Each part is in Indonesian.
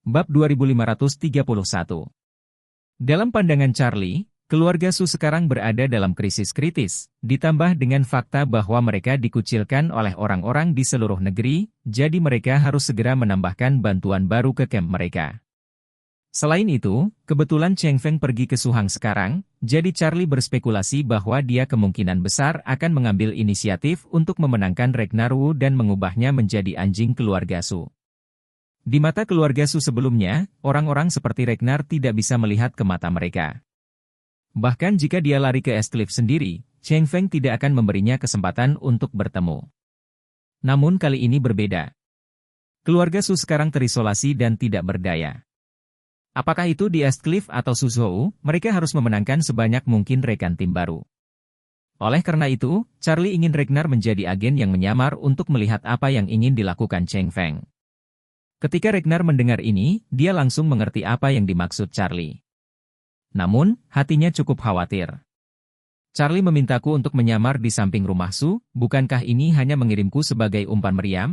Bab 2531. Dalam pandangan Charlie, keluarga Su sekarang berada dalam krisis kritis, ditambah dengan fakta bahwa mereka dikucilkan oleh orang-orang di seluruh negeri, jadi mereka harus segera menambahkan bantuan baru ke camp mereka. Selain itu, kebetulan Cheng Feng pergi ke Suhang sekarang, jadi Charlie berspekulasi bahwa dia kemungkinan besar akan mengambil inisiatif untuk memenangkan Ragnar Wu dan mengubahnya menjadi anjing keluarga Su. Di mata keluarga Su sebelumnya, orang-orang seperti Ragnar tidak bisa melihat ke mata mereka. Bahkan jika dia lari ke Estcliff sendiri, Cheng Feng tidak akan memberinya kesempatan untuk bertemu. Namun kali ini berbeda. Keluarga Su sekarang terisolasi dan tidak berdaya. Apakah itu di Estcliff atau Suzhou, mereka harus memenangkan sebanyak mungkin rekan tim baru. Oleh karena itu, Charlie ingin Ragnar menjadi agen yang menyamar untuk melihat apa yang ingin dilakukan Cheng Feng. Ketika Ragnar mendengar ini, dia langsung mengerti apa yang dimaksud Charlie. Namun, hatinya cukup khawatir. Charlie memintaku untuk menyamar di samping rumah Su, bukankah ini hanya mengirimku sebagai umpan meriam?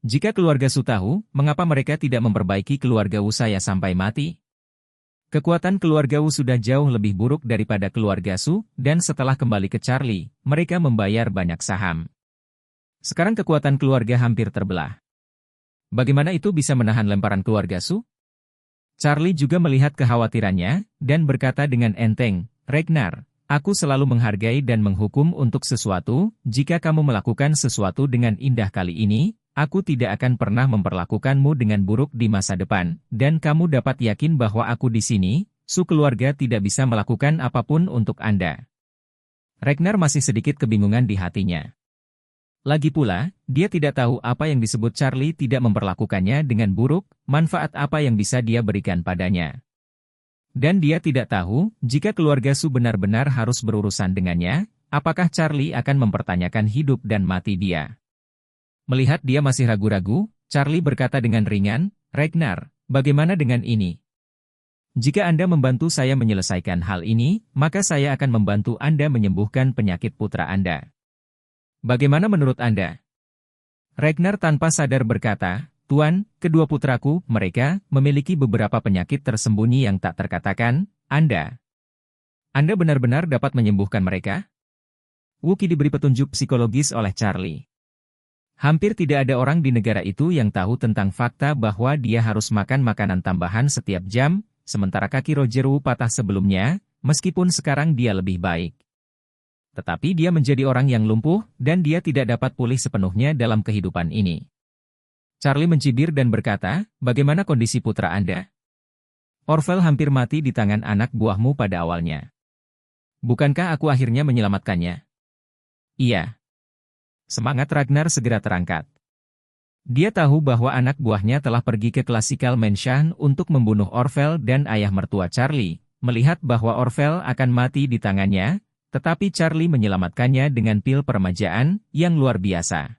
Jika keluarga Su tahu, mengapa mereka tidak memperbaiki keluarga Wu saya sampai mati? Kekuatan keluarga Wu sudah jauh lebih buruk daripada keluarga Su, dan setelah kembali ke Charlie, mereka membayar banyak saham. Sekarang kekuatan keluarga hampir terbelah. Bagaimana itu bisa menahan lemparan keluarga Su? Charlie juga melihat kekhawatirannya, dan berkata dengan enteng, Ragnar, aku selalu menghargai dan menghukum untuk sesuatu, jika kamu melakukan sesuatu dengan indah kali ini, aku tidak akan pernah memperlakukanmu dengan buruk di masa depan, dan kamu dapat yakin bahwa aku di sini, Su keluarga tidak bisa melakukan apapun untuk Anda. Ragnar masih sedikit kebingungan di hatinya. Lagi pula, dia tidak tahu apa yang disebut Charlie tidak memperlakukannya dengan buruk, manfaat apa yang bisa dia berikan padanya. Dan dia tidak tahu, jika keluarga Su benar-benar harus berurusan dengannya, apakah Charlie akan mempertanyakan hidup dan mati dia. Melihat dia masih ragu-ragu, Charlie berkata dengan ringan, Ragnar, bagaimana dengan ini? Jika Anda membantu saya menyelesaikan hal ini, maka saya akan membantu Anda menyembuhkan penyakit putra Anda. Bagaimana menurut Anda? Ragnar tanpa sadar berkata, Tuan, kedua putraku, mereka, memiliki beberapa penyakit tersembunyi yang tak terkatakan, Anda benar-benar dapat menyembuhkan mereka? Wuki diberi petunjuk psikologis oleh Charlie. Hampir tidak ada orang di negara itu yang tahu tentang fakta bahwa dia harus makan makanan tambahan setiap jam, sementara kaki Roger Wu patah sebelumnya, meskipun sekarang dia lebih baik. Tetapi dia menjadi orang yang lumpuh, dan dia tidak dapat pulih sepenuhnya dalam kehidupan ini. Charlie mencibir dan berkata, bagaimana kondisi putra Anda? Orvel hampir mati di tangan anak buahmu pada awalnya. Bukankah aku akhirnya menyelamatkannya? Iya. Semangat Ragnar segera terangkat. Dia tahu bahwa anak buahnya telah pergi ke Classical Mansion untuk membunuh Orvel dan ayah mertua Charlie, melihat bahwa Orvel akan mati di tangannya, tetapi Charlie menyelamatkannya dengan pil peremajaan yang luar biasa.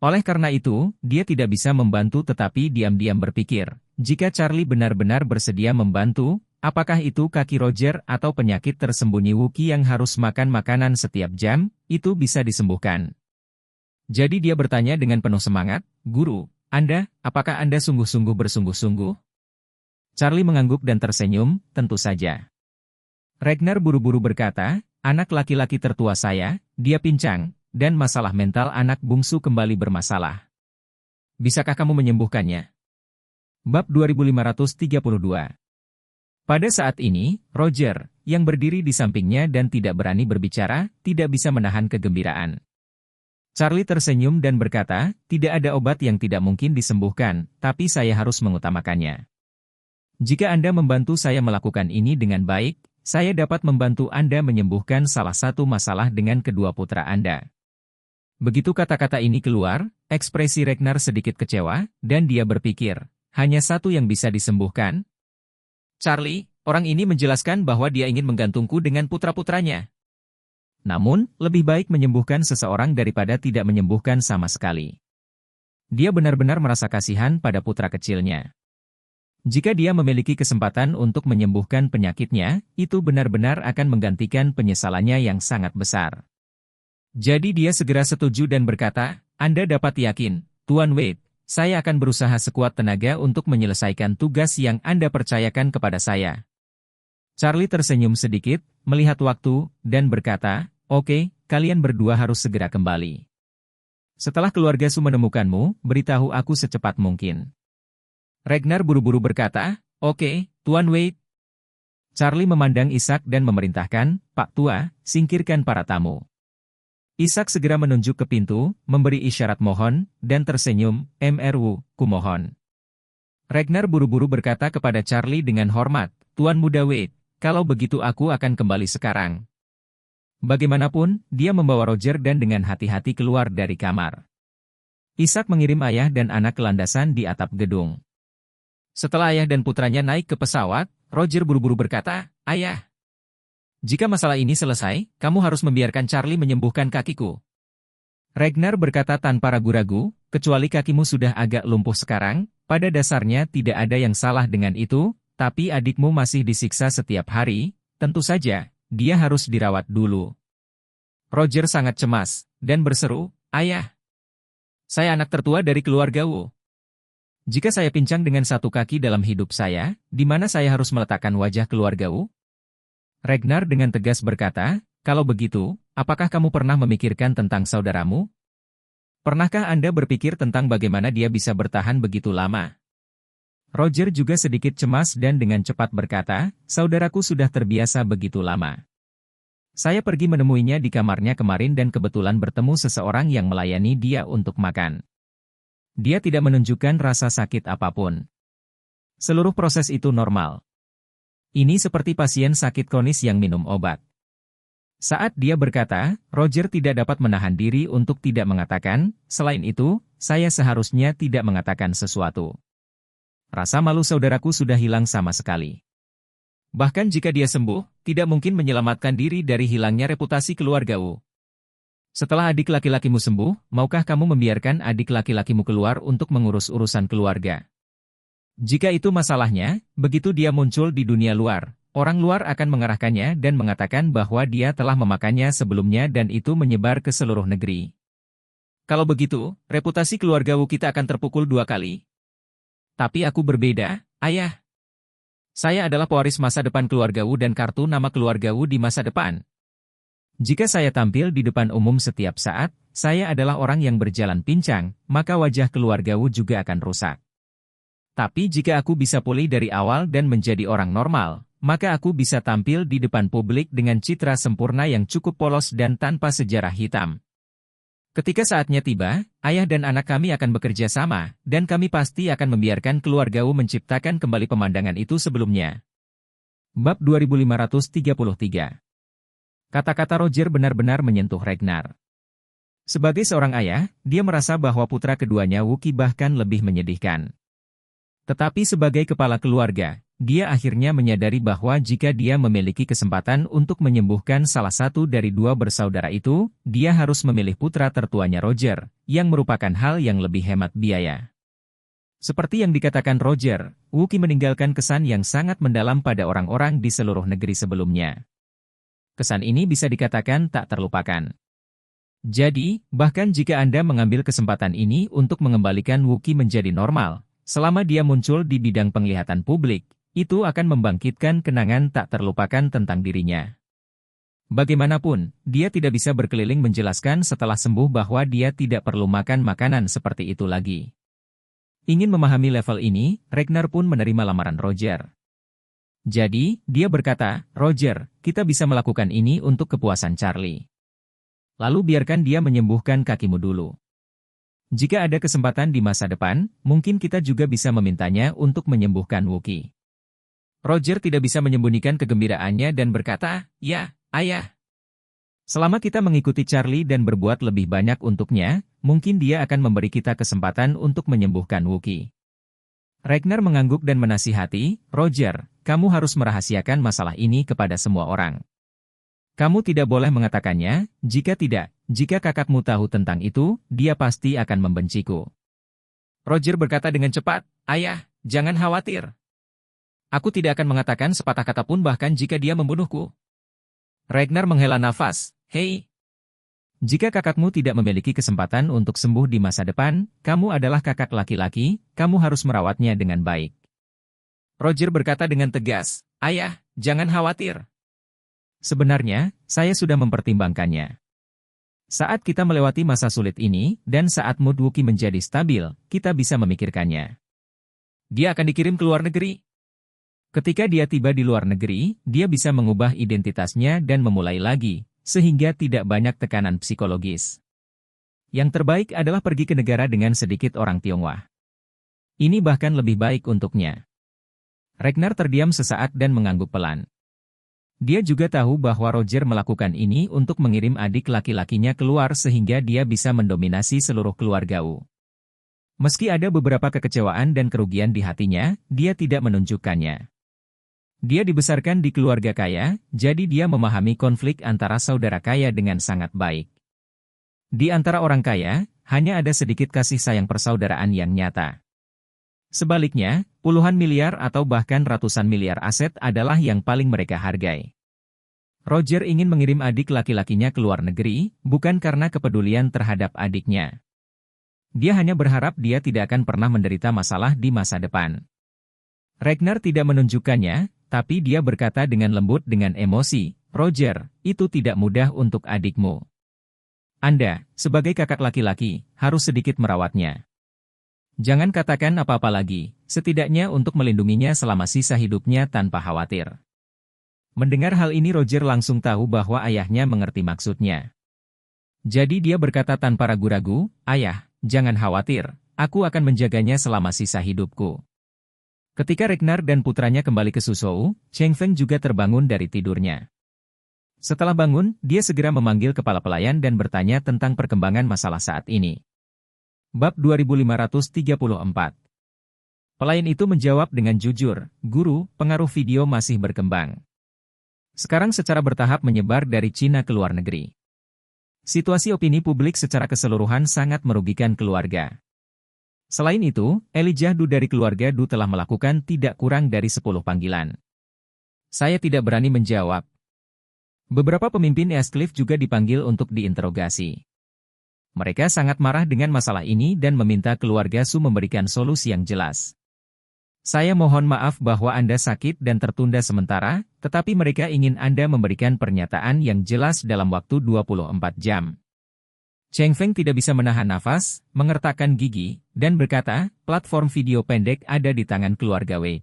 Oleh karena itu, dia tidak bisa membantu tetapi diam-diam berpikir, jika Charlie benar-benar bersedia membantu, apakah itu kaki Roger atau penyakit tersembunyi Wuki yang harus makan makanan setiap jam, itu bisa disembuhkan. Jadi dia bertanya dengan penuh semangat, Guru, apakah Anda sungguh-sungguh bersungguh-sungguh? Charlie mengangguk dan tersenyum, tentu saja. Ragnar buru-buru berkata, anak laki-laki tertua saya, dia pincang, dan masalah mental anak bungsu kembali bermasalah. Bisakah kamu menyembuhkannya? Bab 2532. Pada saat ini, Roger, yang berdiri di sampingnya dan tidak berani berbicara, tidak bisa menahan kegembiraan. Charlie tersenyum dan berkata, tidak ada obat yang tidak mungkin disembuhkan, tapi saya harus mengutamakannya. Jika Anda membantu saya melakukan ini dengan baik, saya dapat membantu Anda menyembuhkan salah satu masalah dengan kedua putra Anda. Begitu kata-kata ini keluar, ekspresi Ragnar sedikit kecewa, dan dia berpikir, hanya satu yang bisa disembuhkan? Charlie, orang ini menjelaskan bahwa dia ingin menggantungku dengan putra-putranya. Namun, lebih baik menyembuhkan seseorang daripada tidak menyembuhkan sama sekali. Dia benar-benar merasa kasihan pada putra kecilnya. Jika dia memiliki kesempatan untuk menyembuhkan penyakitnya, itu benar-benar akan menggantikan penyesalannya yang sangat besar. Jadi dia segera setuju dan berkata, Anda dapat yakin, Tuan Wade, saya akan berusaha sekuat tenaga untuk menyelesaikan tugas yang Anda percayakan kepada saya. Charlie tersenyum sedikit, melihat waktu, dan berkata, "Oke, kalian berdua harus segera kembali. Setelah keluarga Su menemukanmu, beritahu aku secepat mungkin." Ragnar buru-buru berkata, "Oke, Tuan Wade." Charlie memandang Ishak dan memerintahkan, "Pak Tua, singkirkan para tamu." Ishak segera menunjuk ke pintu, memberi isyarat mohon, dan tersenyum, "Mru, kumohon." Ragnar buru-buru berkata kepada Charlie dengan hormat, "Tuan Muda Wade, kalau begitu aku akan kembali sekarang." Bagaimanapun, dia membawa Roger dan dengan hati-hati keluar dari kamar. Ishak mengirim ayah dan anak ke landasan di atap gedung. Setelah ayah dan putranya naik ke pesawat, Roger buru-buru berkata, "Ayah, jika masalah ini selesai, kamu harus membiarkan Charlie menyembuhkan kakiku." Ragnar berkata tanpa ragu-ragu, "Kecuali kakimu sudah agak lumpuh sekarang, pada dasarnya tidak ada yang salah dengan itu, tapi adikmu masih disiksa setiap hari, tentu saja, dia harus dirawat dulu." Roger sangat cemas, dan berseru, "Ayah, saya anak tertua dari keluarga Wu. Jika saya pincang dengan satu kaki dalam hidup saya, di mana saya harus meletakkan wajah keluarga Wu?" Ragnar dengan tegas berkata, "Kalau begitu, apakah kamu pernah memikirkan tentang saudaramu? Pernahkah Anda berpikir tentang bagaimana dia bisa bertahan begitu lama?" Roger juga sedikit cemas dan dengan cepat berkata, "Saudaraku sudah terbiasa begitu lama. Saya pergi menemuinya di kamarnya kemarin dan kebetulan bertemu seseorang yang melayani dia untuk makan. Dia tidak menunjukkan rasa sakit apapun. Seluruh proses itu normal. Ini seperti pasien sakit kronis yang minum obat." Saat dia berkata, Roger tidak dapat menahan diri untuk tidak mengatakan, "Selain itu, saya seharusnya tidak mengatakan sesuatu. Rasa malu saudaraku sudah hilang sama sekali. Bahkan jika dia sembuh, tidak mungkin menyelamatkan diri dari hilangnya reputasi keluarga Wu. Setelah adik laki-lakimu sembuh, maukah kamu membiarkan adik laki-lakimu keluar untuk mengurus urusan keluarga? Jika itu masalahnya, begitu dia muncul di dunia luar, orang luar akan mengarahkannya dan mengatakan bahwa dia telah memakannya sebelumnya dan itu menyebar ke seluruh negeri. Kalau begitu, reputasi keluarga Wu kita akan terpukul 2 kali. Tapi aku berbeda, ayah. Saya adalah pewaris masa depan keluarga Wu dan kartu nama keluarga Wu di masa depan. Jika saya tampil di depan umum setiap saat, saya adalah orang yang berjalan pincang, maka wajah keluarga Wu juga akan rusak. Tapi jika aku bisa pulih dari awal dan menjadi orang normal, maka aku bisa tampil di depan publik dengan citra sempurna yang cukup polos dan tanpa sejarah hitam. Ketika saatnya tiba, ayah dan anak kami akan bekerja sama, dan kami pasti akan membiarkan keluarga Wu menciptakan kembali pemandangan itu sebelumnya." Bab 2533. Kata-kata Roger benar-benar menyentuh Ragnar. Sebagai seorang ayah, dia merasa bahwa putra keduanya Wookiee bahkan lebih menyedihkan. Tetapi sebagai kepala keluarga, dia akhirnya menyadari bahwa jika dia memiliki kesempatan untuk menyembuhkan salah satu dari 2 bersaudara itu, dia harus memilih putra tertuanya Roger, yang merupakan hal yang lebih hemat biaya. Seperti yang dikatakan Roger, Wookiee meninggalkan kesan yang sangat mendalam pada orang-orang di seluruh negeri sebelumnya. Kesan ini bisa dikatakan tak terlupakan. Jadi, bahkan jika Anda mengambil kesempatan ini untuk mengembalikan Wookiee menjadi normal, selama dia muncul di bidang penglihatan publik, itu akan membangkitkan kenangan tak terlupakan tentang dirinya. Bagaimanapun, dia tidak bisa berkeliling menjelaskan setelah sembuh bahwa dia tidak perlu makan makanan seperti itu lagi. Ingin memahami level ini, Ragnar pun menerima lamaran Roger. Jadi, dia berkata, "Roger, kita bisa melakukan ini untuk kepuasan Charlie. Lalu biarkan dia menyembuhkan kakimu dulu. Jika ada kesempatan di masa depan, mungkin kita juga bisa memintanya untuk menyembuhkan Wookiee." Roger tidak bisa menyembunyikan kegembiraannya dan berkata, "Ya, ayah. Selama kita mengikuti Charlie dan berbuat lebih banyak untuknya, mungkin dia akan memberi kita kesempatan untuk menyembuhkan Wookiee." Ragnar mengangguk dan menasihati, "Roger, kamu harus merahasiakan masalah ini kepada semua orang. Kamu tidak boleh mengatakannya, jika tidak, jika kakakmu tahu tentang itu, dia pasti akan membenciku." Roger berkata dengan cepat, "Ayah, jangan khawatir. Aku tidak akan mengatakan sepatah kata pun bahkan jika dia membunuhku." Ragnar menghela nafas, "Hei, Jika kakakmu tidak memiliki kesempatan untuk sembuh di masa depan, kamu adalah kakak laki-laki, kamu harus merawatnya dengan baik. Roger berkata dengan tegas, "Ayah, jangan khawatir. Sebenarnya, saya sudah mempertimbangkannya. Saat kita melewati masa sulit ini, dan saat mood Wookie menjadi stabil, kita bisa memikirkannya. Dia akan dikirim ke luar negeri. Ketika dia tiba di luar negeri, dia bisa mengubah identitasnya dan memulai lagi, sehingga tidak banyak tekanan psikologis. Yang terbaik adalah pergi ke negara dengan sedikit orang Tionghoa. Ini bahkan lebih baik untuknya." Ragnar terdiam sesaat dan mengangguk pelan. Dia juga tahu bahwa Roger melakukan ini untuk mengirim adik laki-lakinya keluar sehingga dia bisa mendominasi seluruh keluarga Wu. Meski ada beberapa kekecewaan dan kerugian di hatinya, dia tidak menunjukkannya. Dia dibesarkan di keluarga kaya, jadi dia memahami konflik antara saudara kaya dengan sangat baik. Di antara orang kaya, hanya ada sedikit kasih sayang persaudaraan yang nyata. Sebaliknya, puluhan miliar atau bahkan ratusan miliar aset adalah yang paling mereka hargai. Roger ingin mengirim adik laki-lakinya ke luar negeri, bukan karena kepedulian terhadap adiknya. Dia hanya berharap dia tidak akan pernah menderita masalah di masa depan. Ragnar tidak menunjukkannya, tapi dia berkata dengan lembut dengan emosi, "Roger, itu tidak mudah untuk adikmu. Anda, sebagai kakak laki-laki, harus sedikit merawatnya. Jangan katakan apa-apa lagi, setidaknya untuk melindunginya selama sisa hidupnya tanpa khawatir." Mendengar hal ini Roger langsung tahu bahwa ayahnya mengerti maksudnya. Jadi dia berkata tanpa ragu-ragu, "Ayah, jangan khawatir, aku akan menjaganya selama sisa hidupku." Ketika Ragnar dan putranya kembali ke Suzhou, Cheng Feng juga terbangun dari tidurnya. Setelah bangun, dia segera memanggil kepala pelayan dan bertanya tentang perkembangan masalah saat ini. Bab 2534. Pelayan itu menjawab dengan jujur, "Guru, pengaruh video masih berkembang. Sekarang secara bertahap menyebar dari Cina ke luar negeri. Situasi opini publik secara keseluruhan sangat merugikan keluarga. Selain itu, Elijah Du dari keluarga Du telah melakukan tidak kurang dari 10 panggilan." Saya tidak berani menjawab. Beberapa pemimpin Eastcliff juga dipanggil untuk diinterogasi. Mereka sangat marah dengan masalah ini dan meminta keluarga Su memberikan solusi yang jelas. "Saya mohon maaf bahwa Anda sakit dan tertunda sementara, tetapi mereka ingin Anda memberikan pernyataan yang jelas dalam waktu 24 jam. Cheng Feng tidak bisa menahan nafas, mengertakkan gigi, dan berkata, "Platform video pendek ada di tangan keluarga Wei.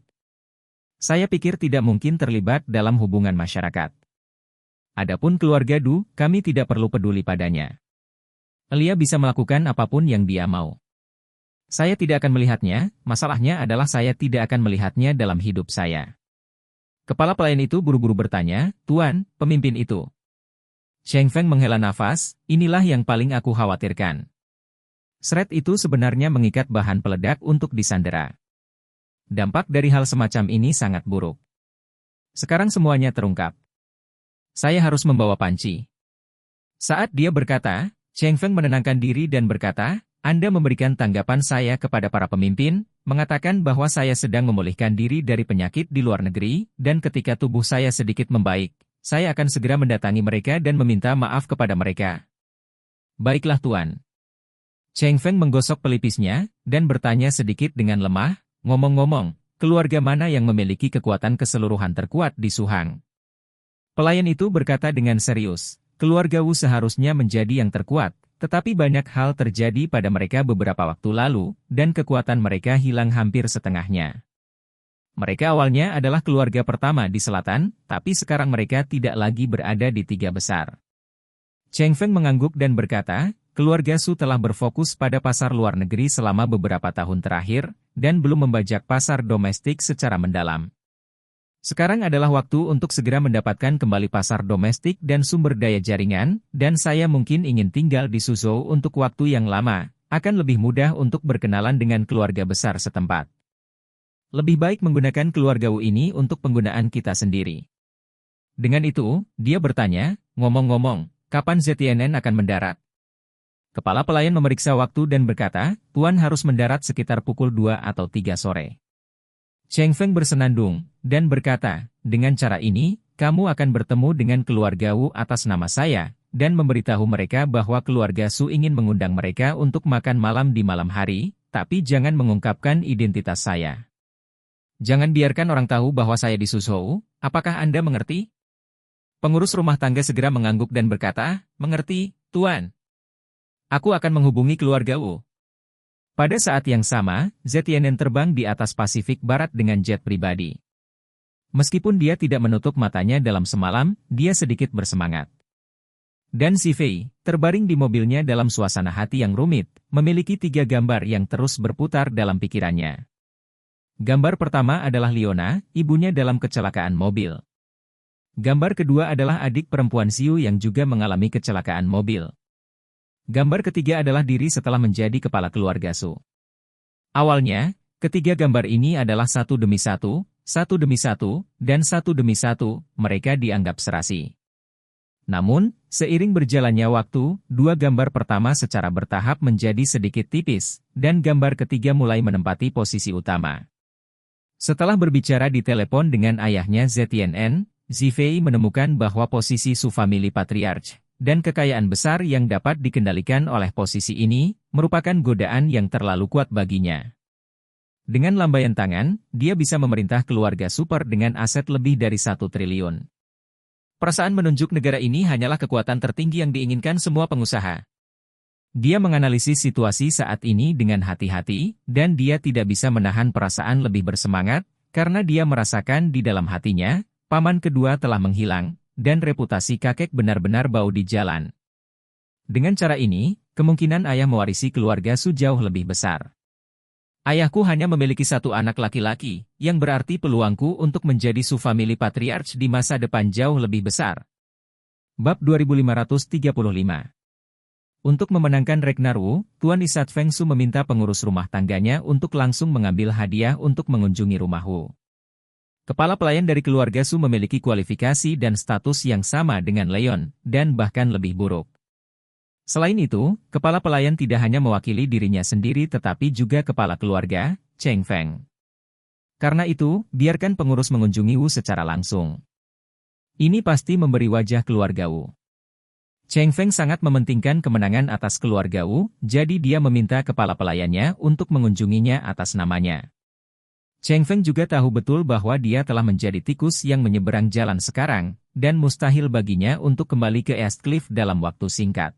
Saya pikir tidak mungkin terlibat dalam hubungan masyarakat. Adapun keluarga Du, kami tidak perlu peduli padanya. Elia bisa melakukan apapun yang dia mau. Saya tidak akan melihatnya, masalahnya adalah saya tidak akan melihatnya dalam hidup saya." Kepala pelayan itu buru-buru bertanya, "Tuan, pemimpin itu." Cheng Feng menghela nafas, "Inilah yang paling aku khawatirkan. Shred itu sebenarnya mengikat bahan peledak untuk disandera. Dampak dari hal semacam ini sangat buruk. Sekarang semuanya terungkap. Saya harus membawa panci." Saat dia berkata, Cheng Feng menenangkan diri dan berkata, "Anda memberikan tanggapan saya kepada para pemimpin, mengatakan bahwa saya sedang memulihkan diri dari penyakit di luar negeri, dan ketika tubuh saya sedikit membaik, saya akan segera mendatangi mereka dan meminta maaf kepada mereka." "Baiklah Tuan." Cheng Feng menggosok pelipisnya, dan bertanya sedikit dengan lemah, "Ngomong-ngomong, keluarga mana yang memiliki kekuatan keseluruhan terkuat di Suhang?" Pelayan itu berkata dengan serius, "Keluarga Wu seharusnya menjadi yang terkuat, tetapi banyak hal terjadi pada mereka beberapa waktu lalu, dan kekuatan mereka hilang hampir setengahnya. Mereka awalnya adalah keluarga pertama di selatan, tapi sekarang mereka tidak lagi berada di 3 besar." Cheng Feng mengangguk dan berkata, "Keluarga Su telah berfokus pada pasar luar negeri selama beberapa tahun terakhir, dan belum membajak pasar domestik secara mendalam. Sekarang adalah waktu untuk segera mendapatkan kembali pasar domestik dan sumber daya jaringan, dan saya mungkin ingin tinggal di Suzhou untuk waktu yang lama, akan lebih mudah untuk berkenalan dengan keluarga besar setempat. Lebih baik menggunakan keluarga Wu ini untuk penggunaan kita sendiri." Dengan itu, dia bertanya, "Ngomong-ngomong, kapan ZTNN akan mendarat?" Kepala pelayan memeriksa waktu dan berkata, "Tuan harus mendarat sekitar pukul 2 atau 3 sore." Cheng Feng bersenandung, dan berkata, "Dengan cara ini, kamu akan bertemu dengan keluarga Wu atas nama saya, dan memberitahu mereka bahwa keluarga Su ingin mengundang mereka untuk makan malam di malam hari, tapi jangan mengungkapkan identitas saya. Jangan biarkan orang tahu bahwa saya di Suzhou, apakah Anda mengerti? Pengurus rumah tangga segera mengangguk dan berkata, mengerti, Tuan. Aku akan menghubungi keluarga Wu. Pada saat yang sama, ZTNN terbang di atas Pasifik Barat dengan jet pribadi. Meskipun dia tidak menutup matanya dalam semalam, dia sedikit bersemangat. Dan si Fei, terbaring di mobilnya dalam suasana hati yang rumit, memiliki 3 gambar yang terus berputar dalam pikirannya. Gambar pertama adalah Leona, ibunya dalam kecelakaan mobil. Gambar kedua adalah adik perempuan Xiu yang juga mengalami kecelakaan mobil. Gambar ketiga adalah diri setelah menjadi kepala keluarga Su. Awalnya, ketiga gambar ini adalah satu demi satu, dan satu demi satu, mereka dianggap serasi. Namun, seiring berjalannya waktu, 2 gambar pertama secara bertahap menjadi sedikit tipis, dan gambar ketiga mulai menempati posisi utama. Setelah berbicara di telepon dengan ayahnya ZTNN, Zifei menemukan bahwa posisi Su Family Patriarch dan kekayaan besar yang dapat dikendalikan oleh posisi ini, merupakan godaan yang terlalu kuat baginya. Dengan lambaian tangan, dia bisa memerintah keluarga super dengan aset lebih dari 1 triliun. Perasaan menunjuk negara ini hanyalah kekuatan tertinggi yang diinginkan semua pengusaha. Dia menganalisis situasi saat ini dengan hati-hati, dan dia tidak bisa menahan perasaan lebih bersemangat, karena dia merasakan di dalam hatinya, paman kedua telah menghilang, dan reputasi kakek benar-benar bau di jalan. Dengan cara ini, kemungkinan ayah mewarisi keluarga Su jauh lebih besar. Ayahku hanya memiliki 1 anak laki-laki, yang berarti peluangku untuk menjadi Su Family Patriarch di masa depan jauh lebih besar. Bab 2535. Untuk memenangkan Ragnar Wu, Tuan Isat Feng Su meminta pengurus rumah tangganya untuk langsung mengambil hadiah untuk mengunjungi rumah Wu. Kepala pelayan dari keluarga Su memiliki kualifikasi dan status yang sama dengan Leon, dan bahkan lebih buruk. Selain itu, kepala pelayan tidak hanya mewakili dirinya sendiri tetapi juga kepala keluarga, Cheng Feng. Karena itu, biarkan pengurus mengunjungi Wu secara langsung. Ini pasti memberi wajah keluarga Wu. Cheng Feng sangat mementingkan kemenangan atas keluarga Wu, jadi dia meminta kepala pelayannya untuk mengunjunginya atas namanya. Cheng Feng juga tahu betul bahwa dia telah menjadi tikus yang menyeberang jalan sekarang, dan mustahil baginya untuk kembali ke East Cliff dalam waktu singkat.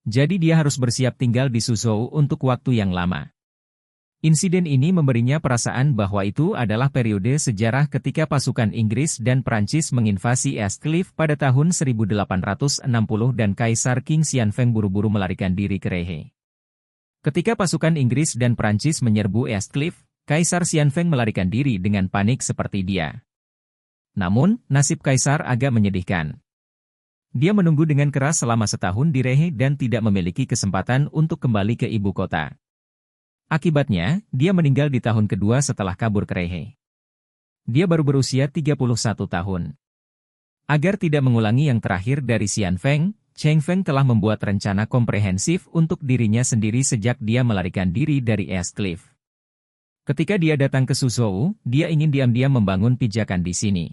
Jadi dia harus bersiap tinggal di Suzhou untuk waktu yang lama. Insiden ini memberinya perasaan bahwa itu adalah periode sejarah ketika pasukan Inggris dan Prancis menginvasi East Cliff pada tahun 1860 dan Kaisar Qing Xianfeng buru-buru melarikan diri ke Rehe. Ketika pasukan Inggris dan Prancis menyerbu East Cliff, Kaisar Xianfeng melarikan diri dengan panik seperti dia. Namun, nasib Kaisar agak menyedihkan. Dia menunggu dengan keras selama setahun di Rehe dan tidak memiliki kesempatan untuk kembali ke ibu kota. Akibatnya, dia meninggal di tahun kedua setelah kabur ke Rehe. Dia baru berusia 31 tahun. Agar tidak mengulangi yang terakhir dari Xianfeng, Cheng Feng telah membuat rencana komprehensif untuk dirinya sendiri sejak dia melarikan diri dari East Cliff. Ketika dia datang ke Suzhou, dia ingin diam-diam membangun pijakan di sini.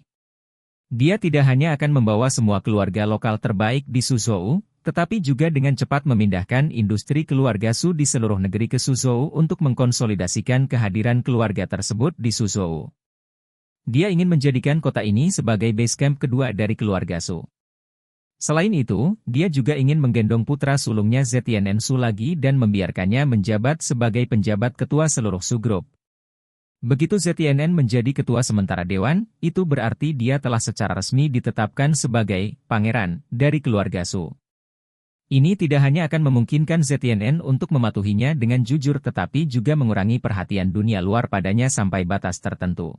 Dia tidak hanya akan membawa semua keluarga lokal terbaik di Suzhou, tetapi juga dengan cepat memindahkan industri keluarga Su di seluruh negeri ke Suzhou untuk mengkonsolidasikan kehadiran keluarga tersebut di Suzhou. Dia ingin menjadikan kota ini sebagai base camp kedua dari keluarga Su. Selain itu, dia juga ingin menggendong putra sulungnya ZTNN Su lagi dan membiarkannya menjabat sebagai penjabat ketua seluruh Su Group. Begitu ZTNN menjadi ketua sementara dewan, itu berarti dia telah secara resmi ditetapkan sebagai pangeran dari keluarga Su. Ini tidak hanya akan memungkinkan ZTNN untuk mematuhinya dengan jujur tetapi juga mengurangi perhatian dunia luar padanya sampai batas tertentu.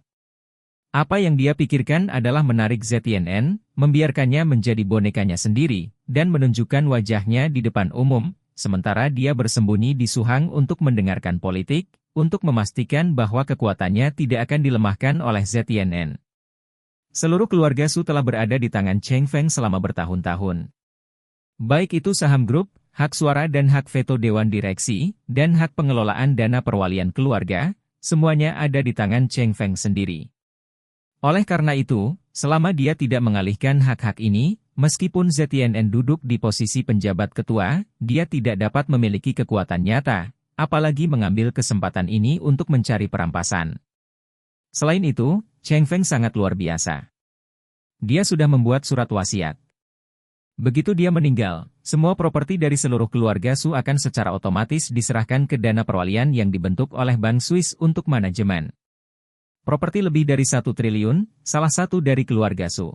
Apa yang dia pikirkan adalah menarik ZTNN, membiarkannya menjadi bonekanya sendiri, dan menunjukkan wajahnya di depan umum, sementara dia bersembunyi di Suhang untuk mendengarkan politik, untuk memastikan bahwa kekuatannya tidak akan dilemahkan oleh ZTNN. Seluruh keluarga Su telah berada di tangan Cheng Feng selama bertahun-tahun. Baik itu saham grup, hak suara dan hak veto dewan direksi, dan hak pengelolaan dana perwalian keluarga, semuanya ada di tangan Cheng Feng sendiri. Oleh karena itu, selama dia tidak mengalihkan hak-hak ini, meskipun ZTNN duduk di posisi penjabat ketua, dia tidak dapat memiliki kekuatan nyata, apalagi mengambil kesempatan ini untuk mencari perampasan. Selain itu, Cheng Feng sangat luar biasa. Dia sudah membuat surat wasiat. Begitu dia meninggal, semua properti dari seluruh keluarga Su akan secara otomatis diserahkan ke dana perwalian yang dibentuk oleh Bank Swiss untuk manajemen. Properti lebih dari 1 triliun, salah satu dari keluarga Su.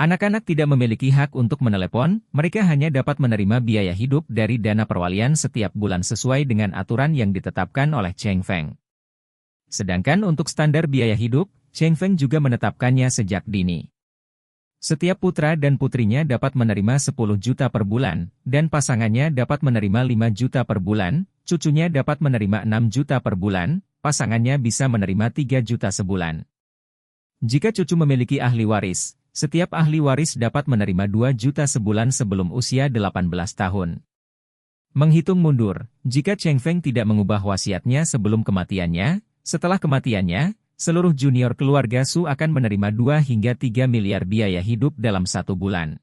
Anak-anak tidak memiliki hak untuk menelepon, mereka hanya dapat menerima biaya hidup dari dana perwalian setiap bulan sesuai dengan aturan yang ditetapkan oleh Cheng Feng. Sedangkan untuk standar biaya hidup, Cheng Feng juga menetapkannya sejak dini. Setiap putra dan putrinya dapat menerima 10 juta per bulan, dan pasangannya dapat menerima 5 juta per bulan, cucunya dapat menerima 6 juta per bulan, pasangannya bisa menerima 3 juta sebulan. Jika cucu memiliki ahli waris, setiap ahli waris dapat menerima 2 juta sebulan sebelum usia 18 tahun. Menghitung mundur, jika Cheng Feng tidak mengubah wasiatnya sebelum kematiannya, setelah kematiannya, seluruh junior keluarga Su akan menerima 2 hingga 3 miliar biaya hidup dalam 1 bulan.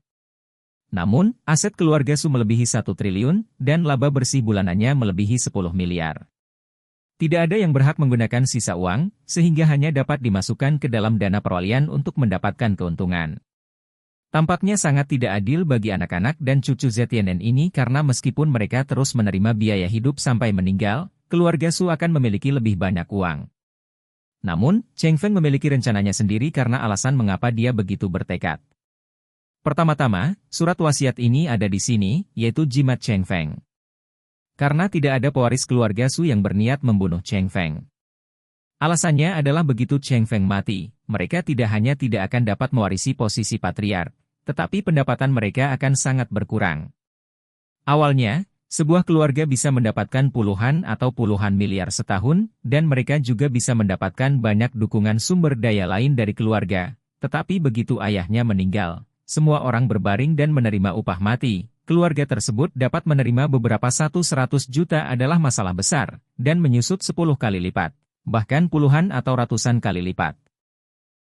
Namun, aset keluarga Su melebihi 1 triliun, dan laba bersih bulanannya melebihi 10 miliar. Tidak ada yang berhak menggunakan sisa uang, sehingga hanya dapat dimasukkan ke dalam dana perwalian untuk mendapatkan keuntungan. Tampaknya sangat tidak adil bagi anak-anak dan cucu ZTNN ini karena meskipun mereka terus menerima biaya hidup sampai meninggal, keluarga Su akan memiliki lebih banyak uang. Namun, Cheng Feng memiliki rencananya sendiri karena alasan mengapa dia begitu bertekad. Pertama-tama, surat wasiat ini ada di sini, yaitu jimat Cheng Feng. Karena tidak ada pewaris keluarga Su yang berniat membunuh Cheng Feng. Alasannya adalah begitu Cheng Feng mati, mereka tidak hanya tidak akan dapat mewarisi posisi patriark, tetapi pendapatan mereka akan sangat berkurang. Awalnya, sebuah keluarga bisa mendapatkan puluhan atau puluhan miliar setahun, dan mereka juga bisa mendapatkan banyak dukungan sumber daya lain dari keluarga. Tetapi begitu ayahnya meninggal, semua orang berbaring dan menerima upah mati. Keluarga tersebut dapat menerima beberapa 100 juta adalah masalah besar, dan menyusut 10 kali lipat, bahkan puluhan atau ratusan kali lipat.